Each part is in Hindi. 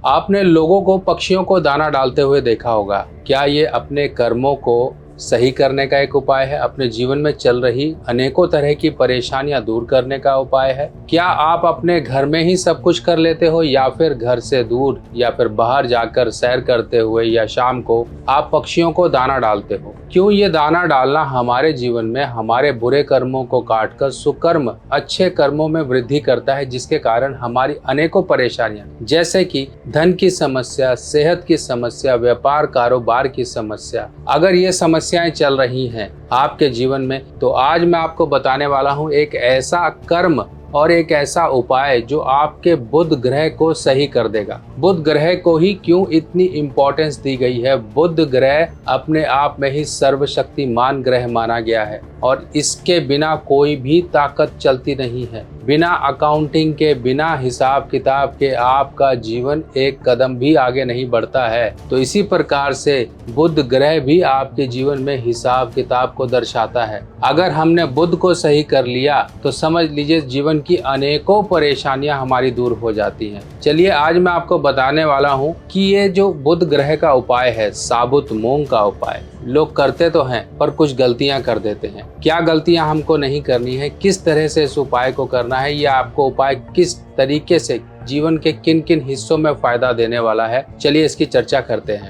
आपने लोगों को पक्षियों को दाना डालते हुए देखा होगा। क्या ये अपने कर्मों को सही करने का एक उपाय है? अपने जीवन में चल रही अनेकों तरह की परेशानियां दूर करने का उपाय है? क्या आप अपने घर में ही सब कुछ कर लेते हो, या फिर घर से दूर या फिर बाहर जाकर सैर करते हुए या शाम को आप पक्षियों को दाना डालते हो? क्यों ये दाना डालना हमारे जीवन में हमारे बुरे कर्मों को काटकर सुकर्म अच्छे कर्मों में वृद्धि करता है, जिसके कारण हमारी अनेकों परेशानियां जैसे कि धन की समस्या, सेहत की समस्या, व्यापार कारोबार की समस्या, अगर ये समस्याएं चल रही हैं आपके जीवन में, तो आज मैं आपको बताने वाला हूं एक ऐसा कर्म और एक ऐसा उपाय जो आपके बुध ग्रह को सही कर देगा। बुध ग्रह को ही क्यों इतनी इम्पोर्टेंस दी गई है? बुध ग्रह अपने आप में ही सर्वशक्तिमान ग्रह माना गया है और इसके बिना कोई भी ताकत चलती नहीं है। बिना अकाउंटिंग के, बिना हिसाब किताब के आपका जीवन एक कदम भी आगे नहीं बढ़ता है। तो इसी प्रकार से बुध ग्रह भी आपके जीवन में हिसाब किताब को दर्शाता है। अगर हमने बुध को सही कर लिया तो समझ लीजिए जीवन की अनेकों परेशानियां हमारी दूर हो जाती हैं। चलिए आज मैं आपको बताने वाला हूं कि ये जो बुध ग्रह का उपाय है, साबुत मूंग का उपाय, लोग करते तो हैं पर कुछ गलतियां कर देते हैं। क्या गलतियां हमको नहीं करनी है, किस तरह से इस उपाय को करना है, या आपको उपाय किस तरीके से जीवन के किन किन हिस्सों में फायदा देने वाला है, चलिए इसकी चर्चा करते हैं।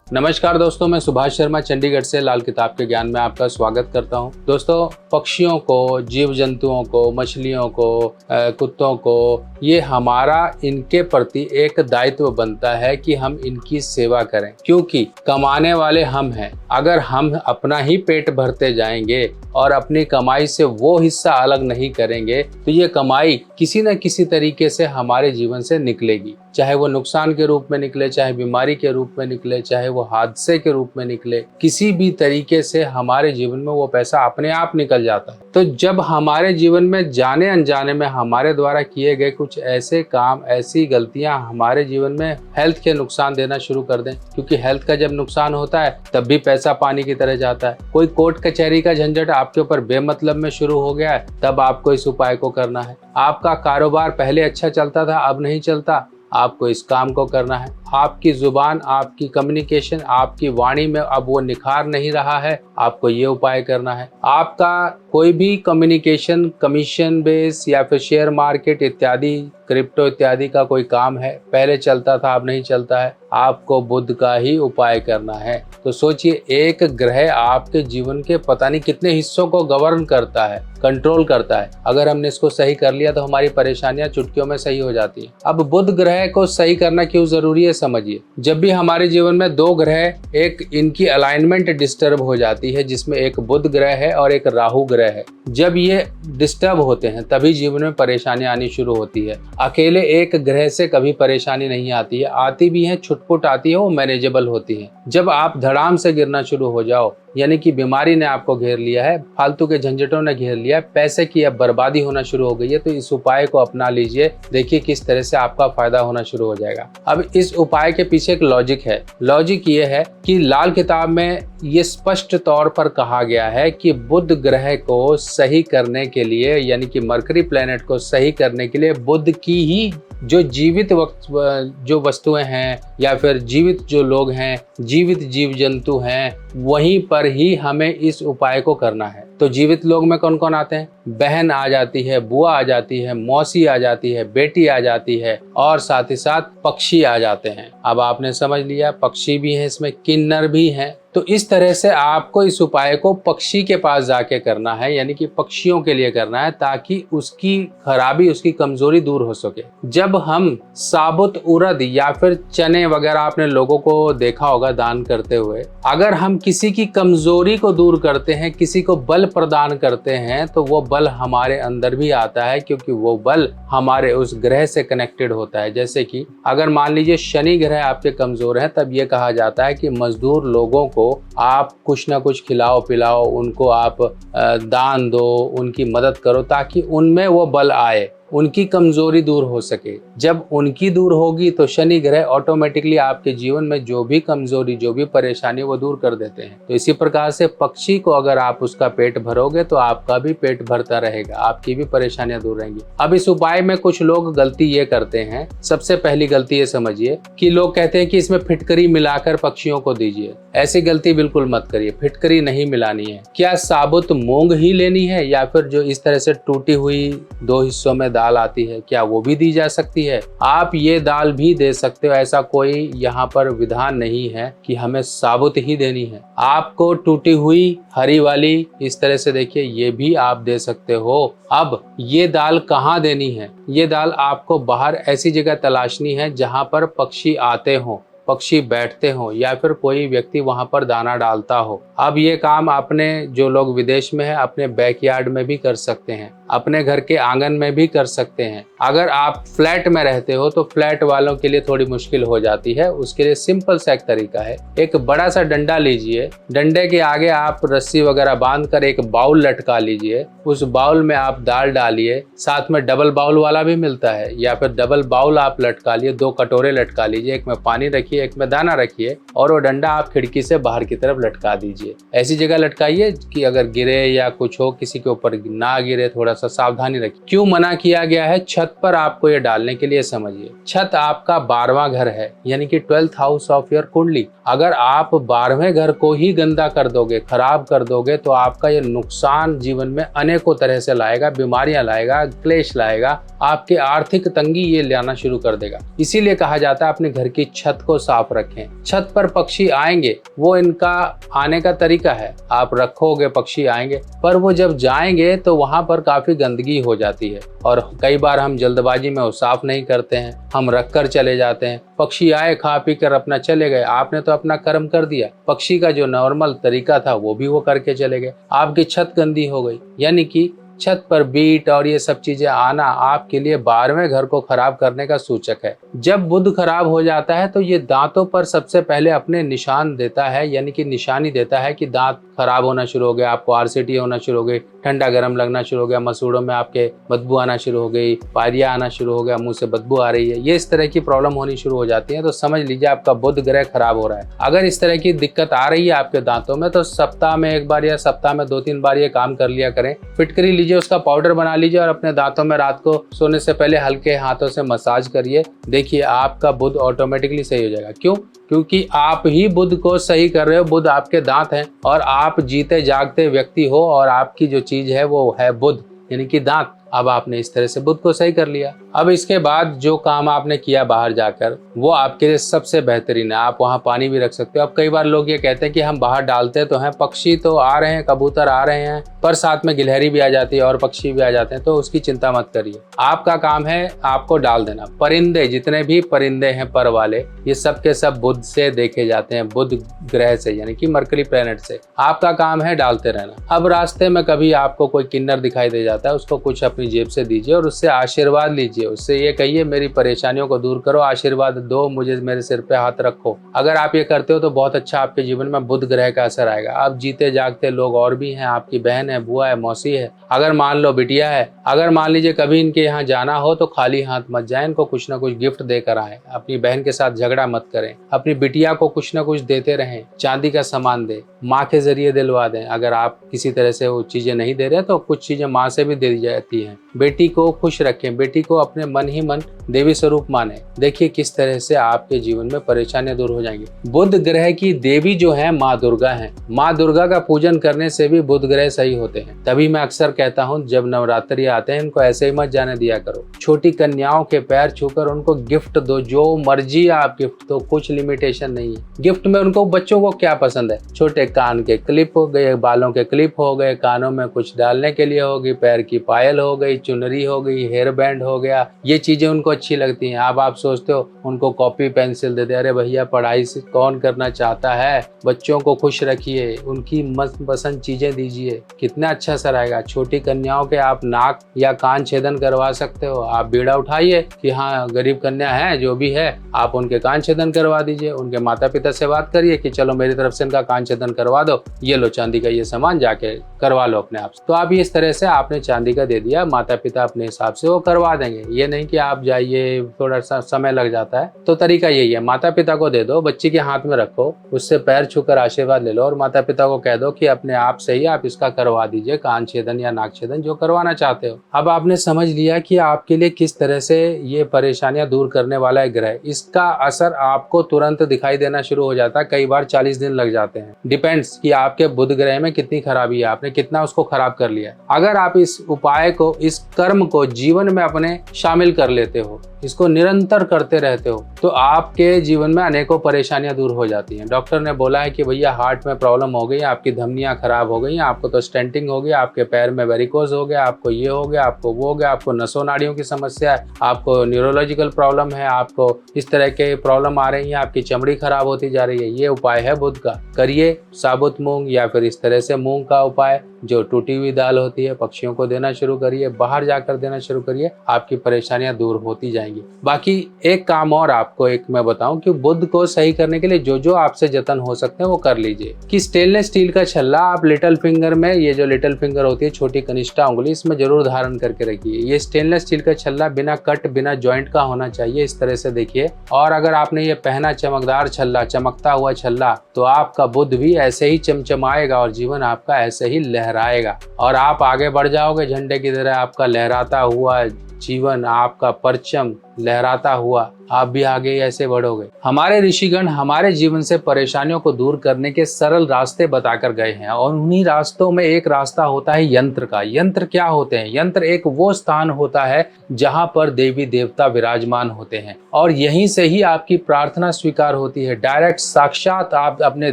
नमस्कार दोस्तों, मैं सुभाष शर्मा चंडीगढ़ से लाल किताब के ज्ञान में आपका स्वागत करता हूं। दोस्तों, पक्षियों को, जीव जंतुओं को, मछलियों को, कुत्तों को, ये हमारा इनके प्रति एक दायित्व बनता है कि हम इनकी सेवा करें, क्योंकि कमाने वाले हम हैं। अगर हम अपना ही पेट भरते जाएंगे और अपनी कमाई से वो हिस्सा अलग नहीं करेंगे तो ये कमाई किसी न किसी तरीके से हमारे जीवन से निकलेगी, चाहे वो नुकसान के रूप में निकले, चाहे बीमारी के रूप में निकले, चाहे वो हादसे के रूप में निकले, किसी भी तरीके से हमारे जीवन में वो पैसा अपने आप निकल जाता है। तो जब हमारे जीवन में जाने अनजाने में हमारे द्वारा किए गए कुछ ऐसे काम, ऐसी गलतियां हमारे जीवन में हेल्थ के नुकसान देना शुरू कर दें, क्योंकि हेल्थ का जब नुकसान होता है तब भी पैसा पानी की तरह जाता है। कोई कोर्ट कचहरी का झंझट आपके ऊपर बेमतलब में शुरू हो गया है, तब आपको इस उपाय को करना है। आपका कारोबार पहले अच्छा चलता था, अब नहीं चलता, आपको इस काम को करना है। आपकी जुबान, आपकी कम्युनिकेशन, आपकी वाणी में अब वो निखार नहीं रहा है, आपको ये उपाय करना है। आपका कोई भी कम्युनिकेशन, कमीशन बेस या फिर शेयर मार्केट इत्यादि, क्रिप्टो इत्यादि का कोई काम है, पहले चलता था अब नहीं चलता है, आपको बुध का ही उपाय करना है। तो सोचिए, एक ग्रह आपके जीवन के पता नहीं कितने हिस्सों को गवर्न करता है, कंट्रोल करता है। अगर हमने इसको सही कर लिया तो हमारी परेशानियां चुटकियों में सही हो जाती हैं। अब बुध ग्रह को सही करना क्यों जरूरी है, समझिए। जब भी हमारे जीवन में दो ग्रह, एक इनकी अलाइनमेंट डिस्टर्ब हो जाती है, जिसमें एक बुध ग्रह है और एक राहु ग्रह है, जब ये डिस्टर्ब होते हैं तभी जीवन में परेशानी आनी शुरू होती है। अकेले एक ग्रह से कभी परेशानी नहीं आती है, आती भी है, छुटपुट आती है, वो मैनेजेबल होती है। जब आप धड़ाम से गिरना शुरू हो जाओ, यानी कि बीमारी ने आपको घेर लिया है, फालतू के झंझटों ने घेर लिया है, पैसे की अब बर्बादी होना शुरू हो गई है, तो इस उपाय को अपना लीजिए। देखिए किस तरह से आपका फायदा होना शुरू हो जाएगा। अब इस उपाय के पीछे एक लॉजिक है। लॉजिक ये है कि लाल किताब में ये स्पष्ट तौर पर कहा गया है कि बुध ग्रह को सही करने के लिए, यानी कि मरकरी प्लेनेट को सही करने के लिए, बुध की ही जो जीवित जो वस्तुएं हैं या फिर जीवित जो लोग हैं, जीवित जीव जंतु हैं, वहीं पर ही हमें इस उपाय को करना है। तो जीवित लोग में कौन कौन आते हैं? बहन आ जाती है, बुआ आ जाती है, मौसी आ जाती है, बेटी आ जाती है, और साथ ही साथ पक्षी आ जाते हैं। अब आपने समझ लिया, पक्षी भी हैं इसमें, किन्नर भी हैं। तो इस तरह से आपको इस उपाय को पक्षी के पास जाके करना है, यानी कि पक्षियों के लिए करना है, ताकि उसकी खराबी, उसकी कमजोरी दूर हो सके। जब हम साबुत उड़द या फिर चने वगैरह आपने लोगों को देखा होगा दान करते हुए, अगर हम किसी की कमजोरी को दूर करते हैं, किसी को बल प्रदान करते हैं, तो वो बल हमारे अंदर भी आता है, क्योंकि वो बल हमारे उस ग्रह से कनेक्टेड होता है। जैसे कि अगर मान लीजिए शनि ग्रह आपके कमजोर है, तब ये कहा जाता है कि मजदूर लोगों को आप कुछ ना कुछ खिलाओ पिलाओ, उनको आप दान दो, उनकी मदद करो, ताकि उनमें वो बल आए। उनकी कमजोरी दूर हो सके। जब उनकी दूर होगी तो शनि ग्रह ऑटोमेटिकली आपके जीवन में जो भी कमजोरी, जो भी परेशानी वो दूर कर देते हैं। तो इसी प्रकार से पक्षी को अगर आप उसका पेट भरोगे तो आपका भी पेट भरता रहेगा, आपकी भी परेशानियां दूर रहेंगी। अब इस उपाय में कुछ लोग गलती ये करते हैं, सबसे पहली गलती ये समझिए कि लोग कहते हैं कि इसमें फिटकरी मिलाकर पक्षियों को दीजिए। ऐसी गलती बिल्कुल मत करिए, फिटकरी नहीं मिलानी है। क्या साबुत मूंग ही लेनी है या फिर जो इस तरह से टूटी हुई 2 हिस्सों में दाल आती है, क्या वो भी दी जा सकती है? आप ये दाल भी दे सकते हो, ऐसा कोई यहाँ पर विधान नहीं है कि हमें साबुत ही देनी है। आपको टूटी हुई हरी वाली इस तरह से देखिए, ये भी आप दे सकते हो। अब ये दाल कहाँ देनी है? ये दाल आपको बाहर ऐसी जगह तलाशनी है जहाँ पर पक्षी आते हों, पक्षी बैठते हों या फिर कोई व्यक्ति वहां पर दाना डालता हो। अब ये काम अपने जो लोग विदेश में हैं अपने बैकयार्ड में भी कर सकते हैं, अपने घर के आंगन में भी कर सकते हैं। अगर आप फ्लैट में रहते हो तो फ्लैट वालों के लिए थोड़ी मुश्किल हो जाती है। उसके लिए सिंपल सा एक तरीका है, एक बड़ा सा डंडा लीजिए, डंडे के आगे आप रस्सी वगैरह बांधकर एक बाउल लटका लीजिए, उस बाउल में आप दाल डालिए, साथ में डबल बाउल वाला भी मिलता है या फिर डबल बाउल आप लटका लिए, 2 कटोरे लटका लीजिए, एक में पानी रखिए, एक में दाना रखिए और वो डंडा आप खिड़की से बाहर की तरफ लटका दीजिए। ऐसी जगह लटकाइए कि अगर गिरे या कुछ हो किसी के ऊपर ना गिरे, थोड़ा सा सावधानी रखिए। क्यों मना किया गया है छत पर आपको ये डालने के लिए? समझिए, छत आपका 12वां घर है, यानी कि 12th हाउस ऑफ योर कुंडली। अगर आप 12वें घर को ही गंदा कर दोगे, खराब कर दोगे तो आपका ये नुकसान जीवन में अनेकों तरह से लाएगा, बीमारियां लाएगा, क्लेश लाएगा, आपके आर्थिक तंगी ये लाना शुरू कर देगा। इसीलिए कहा जाता है अपने घर की छत को साफ रखें। छत पर पक्षी आएंगे, वो इनका आने का तरीका है, आप रखोगे पक्षी आएंगे, पर वो जब जाएंगे तो वहां पर काफी गंदगी हो जाती है और कई बार हम जल्दबाजी में वो साफ नहीं करते हैं, हम रखकर चले जाते हैं। पक्षी आए, खा पी कर अपना चले गए, आपने तो अपना कर्म कर दिया, पक्षी का जो नॉर्मल तरीका था वो भी वो करके चले गए, आपकी छत गंदी हो गई। यानी कि छत पर बीट और ये सब चीजें आना आपके लिए 12वें घर को खराब करने का सूचक है। जब बुध खराब हो जाता है तो ये दांतों पर सबसे पहले अपने निशान देता है, यानी कि निशानी देता है कि दांत खराब होना शुरू हो गया, आपको आरसीटी होना शुरू हो गई, ठंडा गर्म लगना शुरू हो गया, मसूड़ों में आपके बदबू आना शुरू हो गई, पायरिया आना शुरू हो गया, मुंह से बदबू आ रही है, ये इस तरह की प्रॉब्लम होनी शुरू हो जाती है तो समझ लीजिए आपका बुध ग्रह खराब हो रहा है। अगर इस तरह की दिक्कत आ रही है आपके दांतों में तो सप्ताह में 1 बार या सप्ताह में 2-3 बार ये काम कर लिया करें। फिटकरी लीजिए, उसका पाउडर बना लीजिए और अपने दांतों में रात को सोने से पहले हल्के हाथों से मसाज करिए। देखिए आपका बुध ऑटोमेटिकली सही हो जाएगा। क्यों? क्योंकि आप ही बुध को सही कर रहे हो, बुध आपके दांत हैं और आप जीते जागते व्यक्ति हो और आपकी जो चीज है वो है बुध, यानी कि दांत। अब आपने इस तरह से बुध को सही कर लिया। अब इसके बाद जो काम आपने किया बाहर जाकर वो आपके लिए सबसे बेहतरीन है। आप वहाँ पानी भी रख सकते हो। अब कई बार लोग ये कहते हैं कि हम बाहर डालते तो हैं, पक्षी तो आ रहे हैं, कबूतर आ रहे हैं, पर साथ में गिलहरी भी आ जाती है और पक्षी भी आ जाते हैं, तो उसकी चिंता मत करिए। आपका काम है आपको डाल देना। परिंदे, जितने भी परिंदे हैं पर वाले, ये सब के सब बुध से देखे जाते हैं, बुध ग्रह से, यानी कि मरकरी प्लेनेट से। आपका काम है डालते रहना। अब रास्ते में कभी आपको कोई किन्नर दिखाई दे जाता है, उसको कुछ अपनी जेब से दीजिए और उससे आशीर्वाद लीजिए। उससे ये कहिए मेरी परेशानियों को दूर करो, आशीर्वाद दो मुझे, मेरे सिर पे हाथ रखो। अगर आप ये करते हो तो बहुत अच्छा आपके जीवन में बुध ग्रह का असर आएगा। अब जीते जागते लोग और भी हैं, आपकी बहन है, बुआ है, मौसी है, अगर मान लो बिटिया है, अगर मान लीजिए कभी इनके यहाँ जाना हो तो खाली हाथ मत जाए, इनको कुछ ना कुछ गिफ्ट देकर आए। अपनी बहन के साथ झगड़ा मत करें, अपनी बिटिया को कुछ ना कुछ देते रहें, चांदी का सामान दे, माँ के जरिए दिलवा दें। अगर आप किसी तरह से वो चीजें नहीं दे रहे तो कुछ चीजें माँ से भी दे दी जाती हैं। बेटी को खुश रखें, बेटी को अपने मन ही मन देवी स्वरूप माने। देखिए किस तरह से आपके जीवन में परेशानियां दूर हो जाएंगी। बुध ग्रह की देवी जो है माँ दुर्गा है। माँ दुर्गा का पूजन करने से भी बुध ग्रह सही होते हैं। तभी मैं अक्सर कहता हूँ जब नवरात्रि आते हैं इनको ऐसे ही मत जाने दिया करो। छोटी कन्याओं के पैर छूकर उनको गिफ्ट दो, जो मर्जी आप गिफ्ट दो, कुछ लिमिटेशन नहीं है। गिफ्ट में उनको, बच्चों को क्या पसंद है, छोटे कान के क्लिप हो गए, बालों के क्लिप हो गए, कानों में कुछ डालने के लिए होगी, पैर की पायल हो गई, चुनरी हो गई, हेयर बैंड हो गया, ये चीजें उनको अच्छी लगती हैं। अब आप सोचते हो उनको कॉपी पेंसिल दे दे। अरे भैया, पढ़ाई से कौन करना चाहता है? बच्चों को खुश रखिए, उनकी मनपसंद चीजें दीजिए, कितना अच्छा सा रहेगा। छोटी कन्याओं के आप नाक या कान छेदन करवा सकते हो। आप बीड़ा उठाइए कि हाँ, गरीब कन्या है, जो भी है, आप उनके कान छेदन करवा दीजिए। उनके माता पिता से बात करिए कि चलो मेरी तरफ से इनका कान छेदन करवा दो, ये लो चांदी का ये सामान, जाके करवा लो अपने आप से। तो आप इस तरह से आपने चांदी का दे दिया, माता पिता अपने हिसाब से वो करवा देंगे। ये नहीं कि आप जाइए, थोड़ा सा समय लग जाता है। तो तरीका यही है, माता पिता को दे दो, बच्ची के हाथ में रखो, उससे पैर छूकर आशीर्वाद ले लो और माता पिता को कह दो कि अपने आप से ही आप इसका करवा दीजिए, कान छेदन या नाक छेदन, जो करवाना चाहते हो। अब आपने समझ लिया कि आपके लिए किस तरह से ये परेशानियां दूर करने वाला है ग्रह। इसका असर आपको तुरंत दिखाई देना शुरू हो जाता है, कई बार 40 दिन लग जाते हैं। डिपेंड्स कि आपके बुध ग्रह में कितनी खराबी है, आपने कितना उसको खराब कर लिया। अगर आप इस उपाय को, इस कर्म को जीवन में अपने शामिल कर लेते हो, इसको निरंतर करते रहते हो, तो आपके जीवन में अनेकों परेशानियां दूर हो जाती हैं। डॉक्टर ने बोला है कि भैया हार्ट में प्रॉब्लम हो गई, आपकी धमनियां खराब हो गई, आपको तो स्टेंटिंग हो गया, आपके पैर में वेरिकोज हो गया, आपको ये हो गया, आपको वो हो गया, आपको नसों नाड़ियों की समस्या है, आपको न्यूरोलॉजिकल प्रॉब्लम है, आपको इस तरह के प्रॉब्लम आ रही है, आपकी चमड़ी खराब होती जा रही है। ये उपाय है बुध का, करिए। साबुत मूंग या फिर इस तरह से मूंग का उपाय, जो टूटी हुई दाल होती है, पक्षियों को देना शुरू करिए, बाहर जाकर देना शुरू करिए, आपकी परेशानियां दूर होती जाएंगी। बाकी एक काम और आपको एक मैं बताऊं कि बुध को सही करने के लिए जो जो आपसे जतन हो सकते हैं वो कर लीजिए। कि स्टेनलेस स्टील का छल्ला आप लिटिल फिंगर में, ये जो लिटिल फिंगर होती है, छोटी कनिष्ठा उंगली, इसमें जरूर धारण करके रखिए। ये स्टेनलेस स्टील का छल्ला बिना कट, बिना जॉइंट का होना चाहिए, इस तरह से देखिए। और अगर आपने ये पहना चमकदार छल्ला, चमकता हुआ छल्ला, तो आपका बुध भी ऐसे ही चमचमाएगा और जीवन आपका ऐसे ही लहराएगा और आप आगे बढ़ जाओगे झंडे की तरह। आपका लहराता हुआ जीवन, आपका परचम लहराता हुआ, आप भी आगे ऐसे बढ़ोगे। हमारे ऋषिगण हमारे जीवन से परेशानियों को दूर करने के सरल रास्ते बताकर गए हैं और उन्हीं रास्तों में एक रास्ता होता है यंत्र का। यंत्र क्या होते हैं? यंत्र एक वो स्थान होता है जहां पर देवी देवता विराजमान होते हैं और यहीं से ही आपकी प्रार्थना स्वीकार होती है। डायरेक्ट साक्षात आप अपने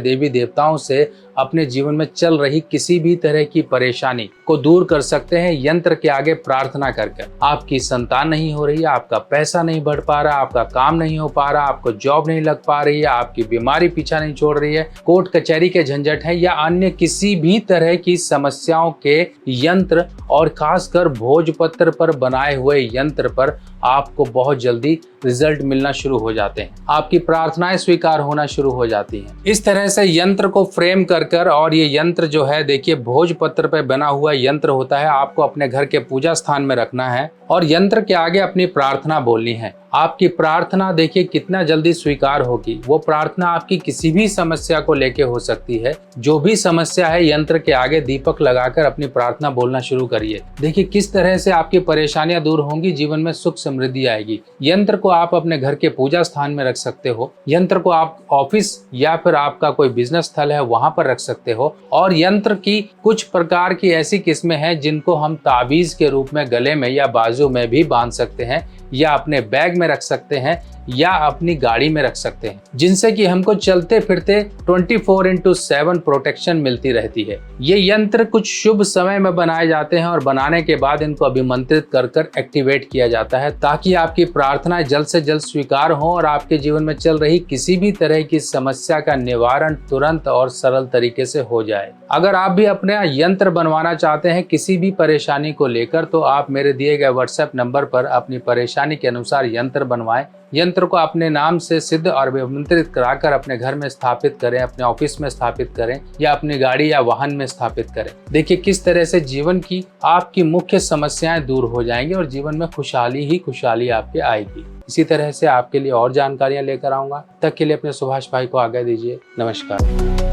देवी देवताओं से अपने जीवन में चल रही किसी भी तरह की परेशानी को दूर कर सकते हैं यंत्र के आगे प्रार्थना करके। आपकी संतान नहीं हो रही है, आपका पैसा नहीं बढ़ पा रहा, आपका काम नहीं हो पा रहा, आपको जॉब नहीं लग पा रही है, आपकी बीमारी पीछा नहीं छोड़ रही है, कोर्ट कचहरी के झंझट है या अन्य किसी भी तरह की समस्याओं के यंत्र और खासकर भोजपत्र पर बनाए हुए यंत्र पर आपको बहुत जल्दी रिजल्ट मिलना शुरू हो जाते हैं। आपकी प्रार्थनाएं स्वीकार होना शुरू हो जाती हैं। इस तरह से यंत्र को फ्रेम कर और ये यंत्र जो है, देखिए, भोजपत्र पर बना हुआ यंत्र होता है। आपको अपने घर के पूजा स्थान में रखना है और यंत्र के आगे अपनी प्रार्थना बोलनी है। आपकी प्रार्थना देखिए कितना जल्दी स्वीकार होगी। वो प्रार्थना आपकी किसी भी समस्या को लेके हो सकती है। जो भी समस्या है, यंत्र के आगे दीपक लगाकर अपनी प्रार्थना बोलना शुरू करिए। देखिए किस तरह से आपकी परेशानियां दूर होंगी, जीवन में सुख समृद्धि आएगी। यंत्र को आप अपने घर के पूजा स्थान में रख सकते हो, यंत्र को आप ऑफिस या फिर आपका कोई बिजनेस स्थल है वहां पर रख सकते हो। और यंत्र की कुछ प्रकार की ऐसी किस्में हैं जिनको हम ताबीज के रूप में गले में या बाजू में भी बांध सकते हैं या अपने बैग में रख सकते हैं या अपनी गाड़ी में रख सकते हैं, जिनसे कि हमको चलते फिरते 24/7 प्रोटेक्शन मिलती रहती है। ये यंत्र कुछ शुभ समय में बनाए जाते हैं और बनाने के बाद इनको अभिमंत्रित कर एक्टिवेट किया जाता है ताकि आपकी प्रार्थनाएं जल्द से जल्द स्वीकार हो और आपके जीवन में चल रही किसी भी तरह की समस्या का निवारण तुरंत और सरल तरीके से हो जाए। अगर आप भी अपने यंत्र बनवाना चाहते हैं किसी भी परेशानी को लेकर, तो आप मेरे दिए गए व्हाट्सएप नंबर पर अपनी परेशानी के अनुसार यंत्र बनवाएं। यंत्र को अपने नाम से सिद्ध और अभिमंत्रित कराकर अपने घर में स्थापित करें, अपने ऑफिस में स्थापित करें या अपनी गाड़ी या वाहन में स्थापित करें। देखिए किस तरह से जीवन की आपकी मुख्य समस्याएं दूर हो जाएंगी और जीवन में खुशहाली ही खुशहाली आपके आएगी। इसी तरह से आपके लिए और जानकारियां लेकर आऊंगा। तब तक के लिए अपने सुभाष भाई को आज्ञा दीजिए। नमस्कार।